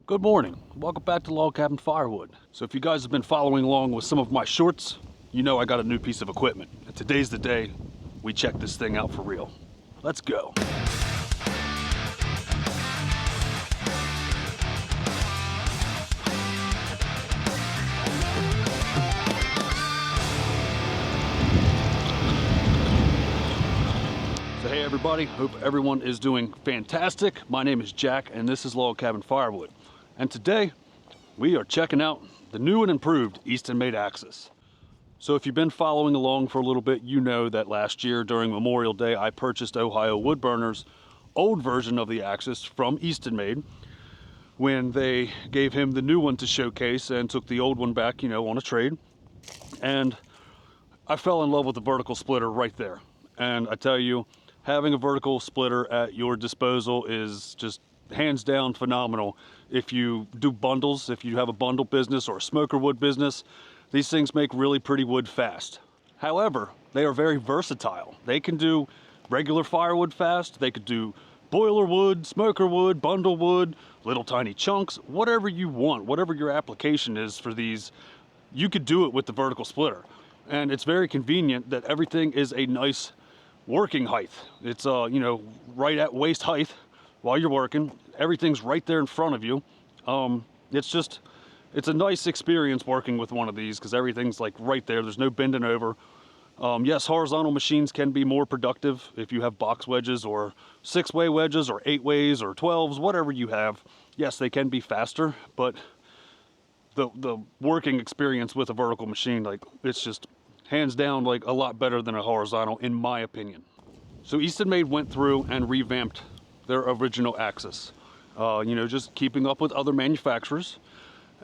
Good morning. Welcome back to Log Cabin Firewood. So if you guys have been following along with some of my shorts, you know I got a new piece of equipment. And today's the day we check this thing out for real. Let's go. So hey everybody, hope everyone is doing fantastic. My name is Jack and this is Log Cabin Firewood. And today we are checking out the new and improved Eastonmade Axis. So if you've been following along for a little bit, you know that last year during Memorial Day I purchased Ohio Woodburner's old version of the Axis from Eastonmade when they gave him the new one to showcase and took the old one back, you know, on a trade. And I fell in love with the vertical splitter right there. And I tell you, having a vertical splitter at your disposal is just hands down phenomenal. If you do bundles, if you have a bundle business or a smoker wood business, these things make really pretty wood fast. However, they are very versatile. They can do regular firewood fast, they could do boiler wood, smoker wood, bundle wood, little tiny chunks, whatever you want, whatever your application is for these, you could do it with the vertical splitter. And it's very convenient that everything is a nice working height. It's you know, right at waist height while you're working. Everything's right there in front of you. It's a nice experience working with one of these because everything's like right there. There's no bending over. Yes, horizontal machines can be more productive if you have box wedges or 6-way wedges or 8-ways or 12s, whatever you have. Yes, they can be faster, but the working experience with a vertical machine, like, it's just hands down like a lot better than a horizontal in my opinion. So Eastonmade went through and revamped their original Axis, you know, just keeping up with other manufacturers.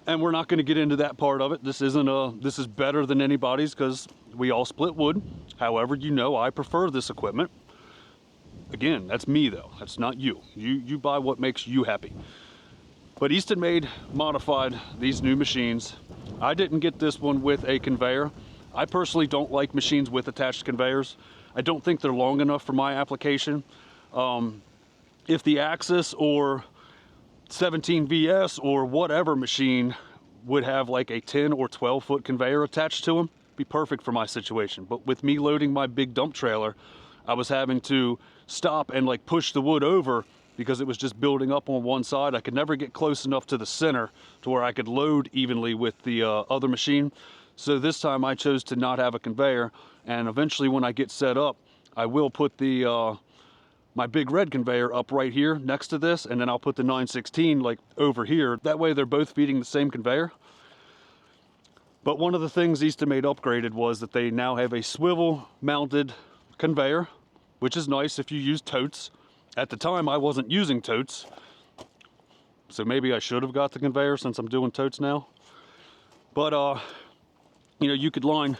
And we're not going to get into that part of it. This is better than anybody's because we all split wood. However, you know I prefer this equipment. Again, that's me though. That's not you. You buy what makes you happy. But Eastonmade modified these new machines. I didn't get this one with a conveyor. I personally don't like machines with attached conveyors. I don't think they're long enough for my application. If the Axis or 17VS or whatever machine would have like a 10 or 12 foot conveyor attached to them, be perfect for my situation. But with me loading my big dump trailer, I was having to stop and like push the wood over because it was just building up on one side. I could never get close enough to the center to where I could load evenly with the other machine. So this time I chose to not have a conveyor, and eventually when I get set up, I will put the my big red conveyor up right here next to this, and then I'll put the 916 like over here. That way they're both feeding the same conveyor. But one of the things Eastonmade upgraded was that they now have a swivel mounted conveyor, which is nice if you use totes. At the time I wasn't using totes, so maybe I should have got the conveyor since I'm doing totes now. But you know, you could line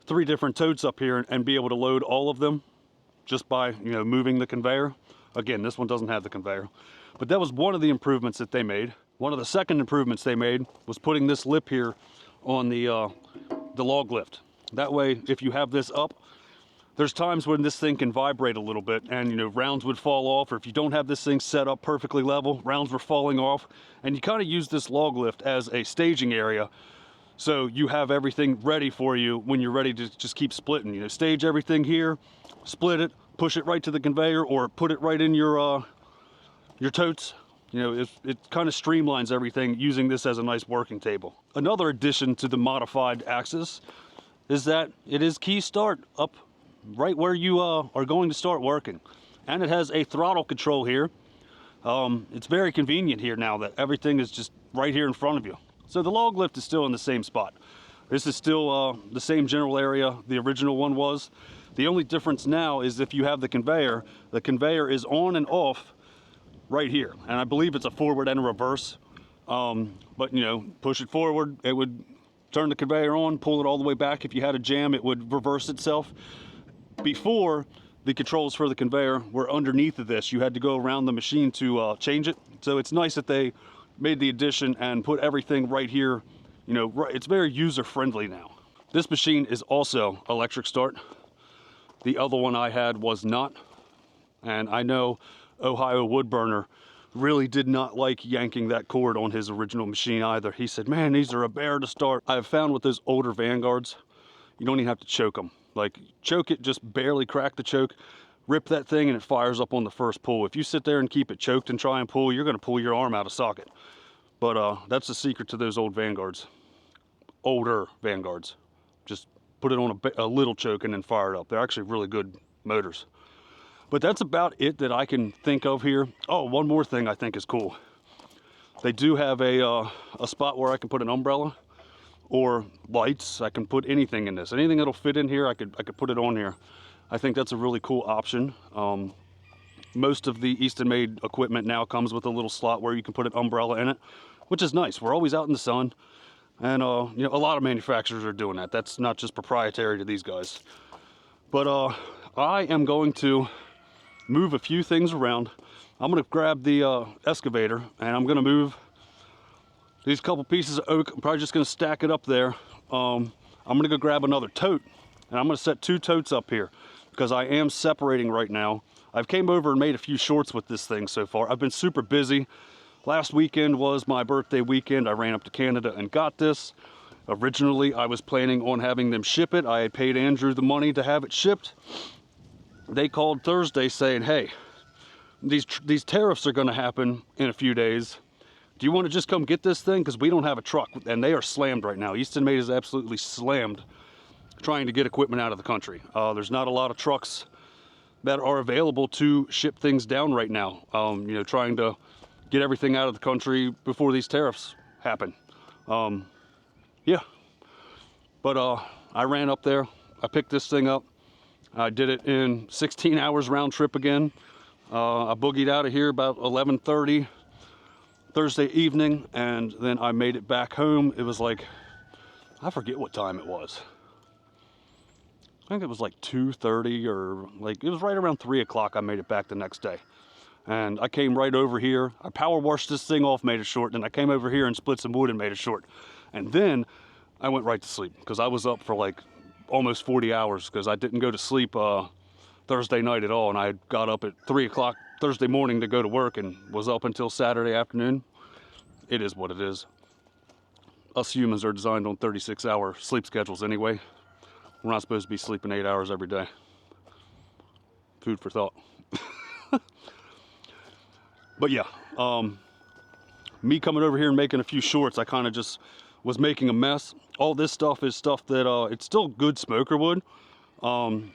3 different totes up here and be able to load all of them just by, you know, moving the conveyor. Again, this one doesn't have the conveyor, but that was one of the improvements that they made. One of the second improvements they made was putting this lip here on the log lift. That way, if you have this up, there's times when this thing can vibrate a little bit and, you know, rounds would fall off, or if you don't have this thing set up perfectly level, rounds were falling off, and you kind of use this log lift as a staging area. So you have everything ready for you when you're ready to just keep splitting. You know, stage everything here, split it, push it right to the conveyor, or put it right in your totes. You know, it kind of streamlines everything using this as a nice working table. Another addition to the modified Axis is that it is key start up right where you are going to start working. And it has a throttle control here. It's very convenient here now that everything is just right here in front of you. So the log lift is still in the same spot. This is still the same general area the original one was. The only difference now is if you have the conveyor is on and off right here. And I believe it's a forward and a reverse. But you know, push it forward, it would turn the conveyor on, pull it all the way back. If you had a jam, it would reverse itself. Before, the controls for the conveyor were underneath of this. You had to go around the machine to change it. So it's nice that they made the addition and put everything right here. You know, it's very user-friendly now. This machine is also electric start. The other one I had was not. And I know Ohio Woodburner really did not like yanking that cord on his original machine either. He said, man, these are a bear to start. I've found with those older Vanguards, you don't even have to choke them. Like, choke it, just barely crack the choke, rip that thing, and it fires up on the first pull. If you sit there and keep it choked and try and pull, you're gonna pull your arm out of socket. But that's the secret to those old Vanguards. Older Vanguards. Just put it on a little choke and then fire it up. They're actually really good motors. But that's about it that I can think of here. Oh, one more thing I think is cool. They do have a spot where I can put an umbrella or lights. I can put anything in this. Anything that'll fit in here, I could put it on here. I think that's a really cool option. Most of the Eastonmade equipment now comes with a little slot where you can put an umbrella in it, which is nice. We're always out in the sun, and you know, a lot of manufacturers are doing that. That's not just proprietary to these guys. But I am going to move a few things around. I'm gonna grab the excavator, and I'm gonna move these couple pieces of oak. I'm probably just gonna stack it up there. I'm gonna go grab another tote, and I'm gonna set 2 totes up here because I am separating right now. I've came over and made a few shorts with this thing so far. I've been super busy. Last weekend was my birthday weekend. I ran up to Canada and got this. Originally, I was planning on having them ship it. I had paid Andrew the money to have it shipped. They called Thursday saying, hey, these tariffs are gonna happen in a few days. Do you wanna just come get this thing? Because we don't have a truck, and they are slammed right now. Eastonmade is absolutely slammed trying to get equipment out of the country. There's not a lot of trucks that are available to ship things down right now. You know, trying to get everything out of the country before these tariffs happen. Yeah, but I ran up there, I picked this thing up. I did it in 16 hours round trip again. I boogied out of here about 11:30 Thursday evening, and then I made it back home. It was like, I forget what time it was. I think it was like 2:30, or like, it was right around 3 o'clock. I made it back the next day. And I came right over here. I power washed this thing off, made it short. Then I came over here and split some wood and made it short. And then I went right to sleep because I was up for like almost 40 hours because I didn't go to sleep Thursday night at all. And I got up at 3 o'clock Thursday morning to go to work and was up until Saturday afternoon. It is what it is. Us humans are designed on 36-hour sleep schedules anyway. We're not supposed to be sleeping 8 hours every day. Food for thought. But yeah, me coming over here and making a few shorts, I kind of just was making a mess. All this stuff is stuff that, it's still good smoker wood.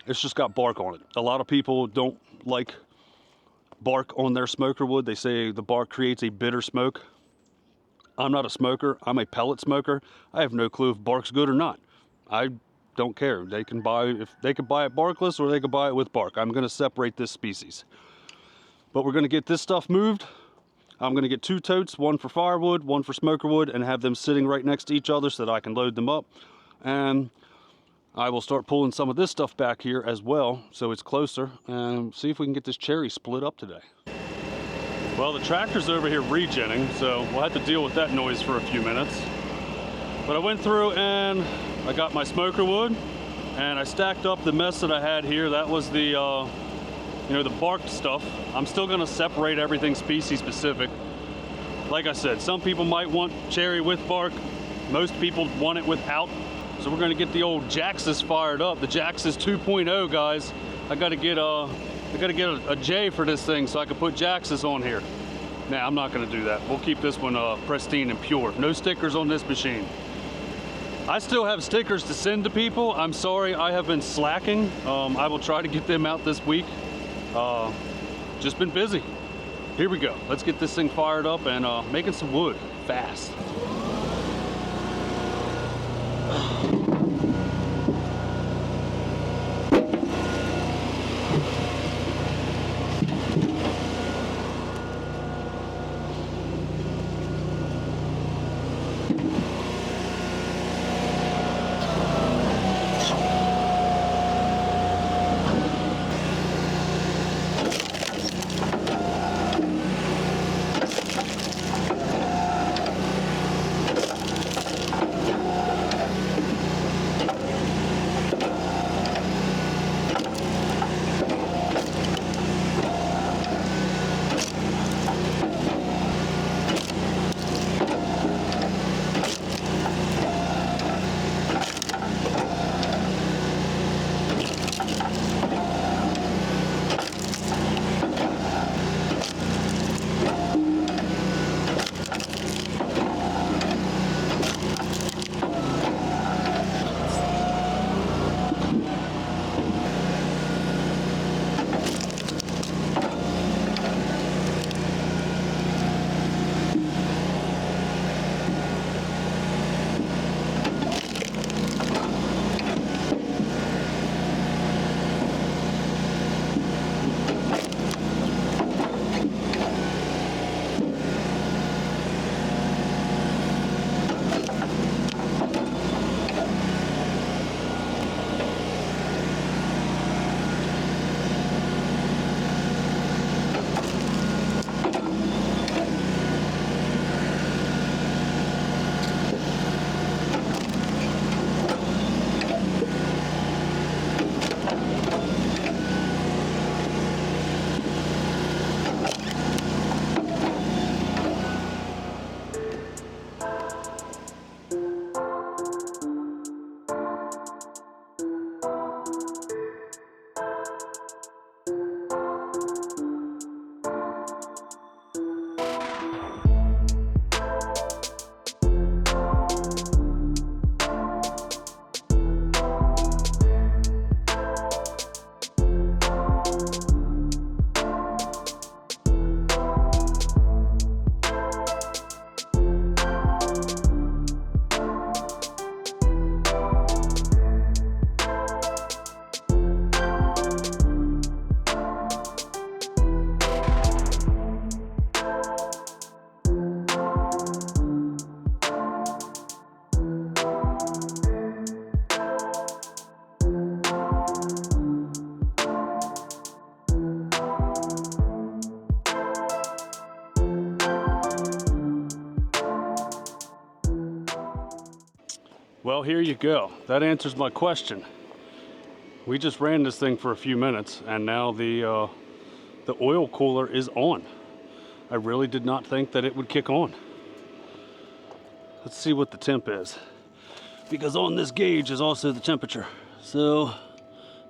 It's just got bark on it. A lot of people don't like bark on their smoker wood. They say the bark creates a bitter smoke. I'm not a smoker, I'm a pellet smoker. I have no clue if bark's good or not. I don't care. They can buy, if they could buy it barkless or they could buy it with bark. I'm gonna separate this species. But we're gonna get this stuff moved. I'm gonna get 2 totes, one for firewood, one for smoker wood, and have them sitting right next to each other so that I can load them up. And I will start pulling some of this stuff back here as well, so it's closer, and see if we can get this cherry split up today. Well, the tractor's over here regenning, so we'll have to deal with that noise for a few minutes. But I went through and I got my smoker wood, and I stacked up the mess that I had here. That was the you know, the barked stuff. I'm still gonna separate everything species specific. Like I said, some people might want cherry with bark. Most people want it without. So we're gonna get the old Jaxis fired up. The Jaxis 2.0, guys. I gotta get a J for this thing so I can put Jaxis on here. Nah, I'm not gonna do that. We'll keep this one pristine and pure. No stickers on this machine. I still have stickers to send to people. I'm sorry, I have been slacking. I will try to get them out this week. Just been busy. Here we go. Let's get this thing fired up and making some wood fast. Well, here you go. That answers my question. We just ran this thing for a few minutes, and now the oil cooler is on. I really did not think that it would kick on. Let's see what the temp is, because on this gauge is also the temperature. So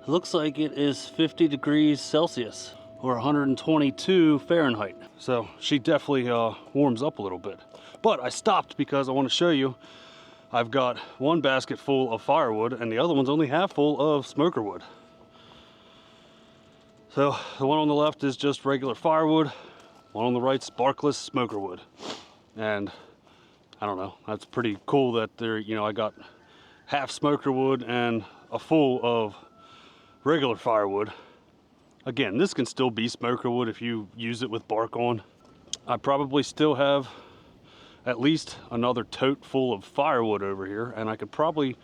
it looks like it is 50 degrees Celsius or 122 Fahrenheit. So she definitely warms up a little bit. But I stopped because I want to show you I've got one basket full of firewood and the other one's only half full of smoker wood. So the one on the left is just regular firewood, one on the right's barkless smoker wood. And I don't know, that's pretty cool that there, you know, I got half smoker wood and a full of regular firewood. Again, this can still be smoker wood if you use it with bark on. I probably still have at least another tote full of firewood over here, and I could probably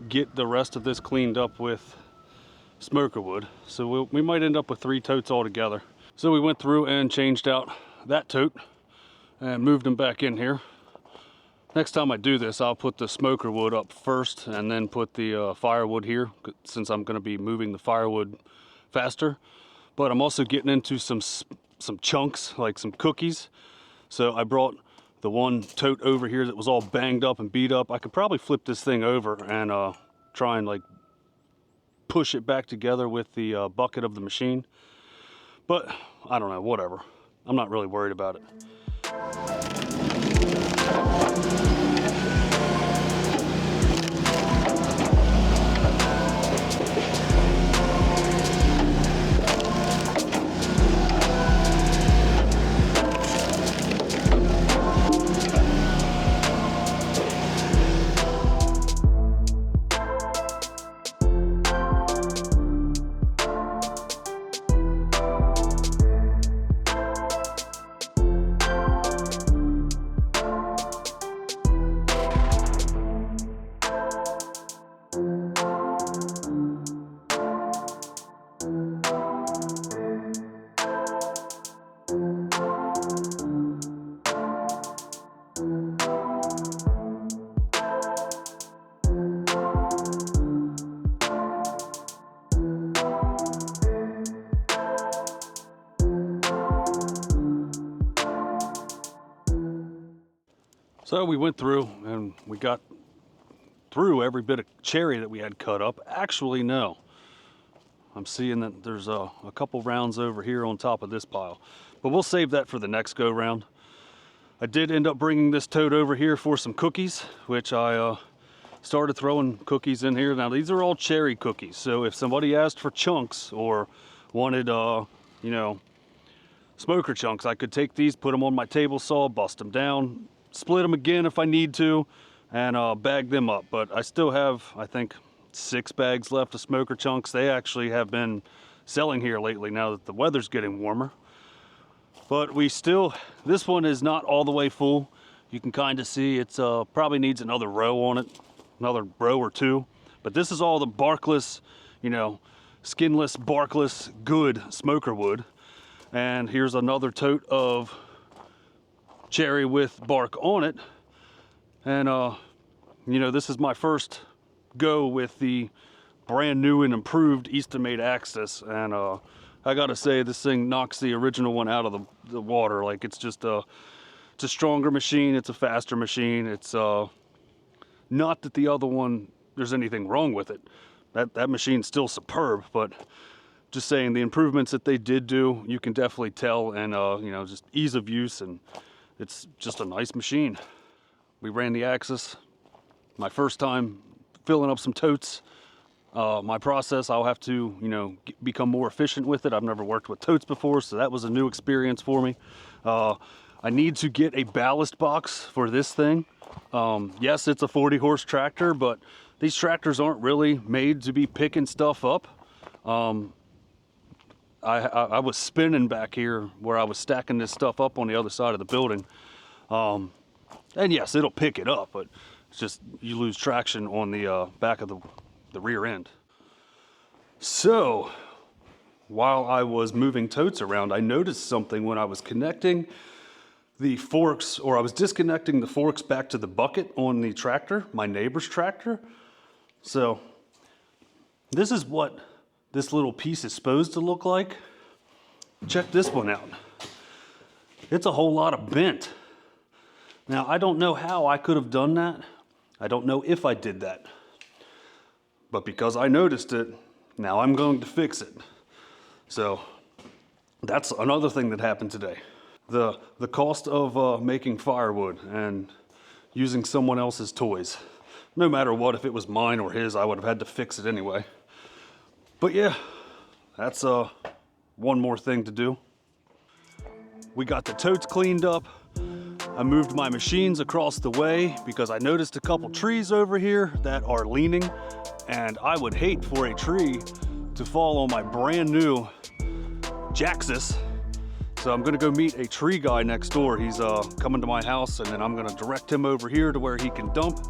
get the rest of this cleaned up with smoker wood. So we might end up with 3 totes altogether. So we went through and changed out that tote and moved them back in here. Next time I do this, I'll put the smoker wood up first and then put the firewood here, since I'm going to be moving the firewood faster. But I'm also getting into some chunks, like some cookies. So I brought the one tote over here that was all banged up and beat up. I could probably flip this thing over and try and like push it back together with the bucket of the machine. But I don't know, whatever. I'm not really worried about it. So we went through and we got through every bit of cherry that we had cut up. Actually, no. I'm seeing that there's a couple rounds over here on top of this pile, but we'll save that for the next go round. I did end up bringing this tote over here for some cookies, which I started throwing cookies in here. Now these are all cherry cookies, so if somebody asked for chunks or wanted you know, smoker chunks, I could take these, put them on my table saw, bust them down, split them again if I need to, and bag them up. But I still have, I think, 6 bags left of smoker chunks. They actually have been selling here lately now that the weather's getting warmer. But we still, this one is not all the way full. You can kind of see it's probably needs another row on it, another row or 2. But this is all the barkless, you know, skinless, barkless, good smoker wood. And here's another tote of cherry with bark on it. And you know, this is my first go with the brand new and improved Eastonmade Axis, and I gotta say, this thing knocks the original one out of the water. Like, it's just it's a stronger machine, it's a faster machine. It's not that the other one, there's anything wrong with it. That machine's still superb, but just saying, the improvements that they did do, you can definitely tell, and you know, just ease of use, and it's just a nice machine. We ran the Axis, my first time filling up some totes. My process, I'll have to, you know, become more efficient with it. I've never worked with totes before, so that was a new experience for me. I need to get a ballast box for this thing. Yes, it's a 40-horse tractor, but these tractors aren't really made to be picking stuff up. I was spinning back here where I was stacking this stuff up on the other side of the building. And yes, it'll pick it up, but it's just you lose traction on the back of the rear end. So while I was moving totes around, I noticed something when I was connecting the forks, or I was disconnecting the forks back to the bucket on the tractor, my neighbor's tractor. So this is what this little piece is supposed to look like. Check this one out. It's a whole lot of bent. Now, I don't know how I could have done that. I don't know if I did that. But because I noticed it, now I'm going to fix it. So that's another thing that happened today. The cost of making firewood and using someone else's toys. No matter what, if it was mine or his, I would have had to fix it anyway. But yeah, that's one more thing to do. We got the totes cleaned up. I moved my machines across the way because I noticed a couple trees over here that are leaning, and I would hate for a tree to fall on my brand new Axis. So I'm gonna go meet a tree guy next door. He's coming to my house, and then I'm gonna direct him over here to where he can dump.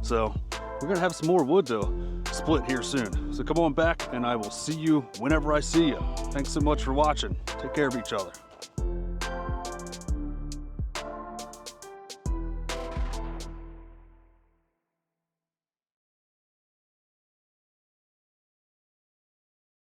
So we're gonna have some more wood to split here soon. So come on back, and I will see you whenever I see you. Thanks so much for watching. Take care of each other.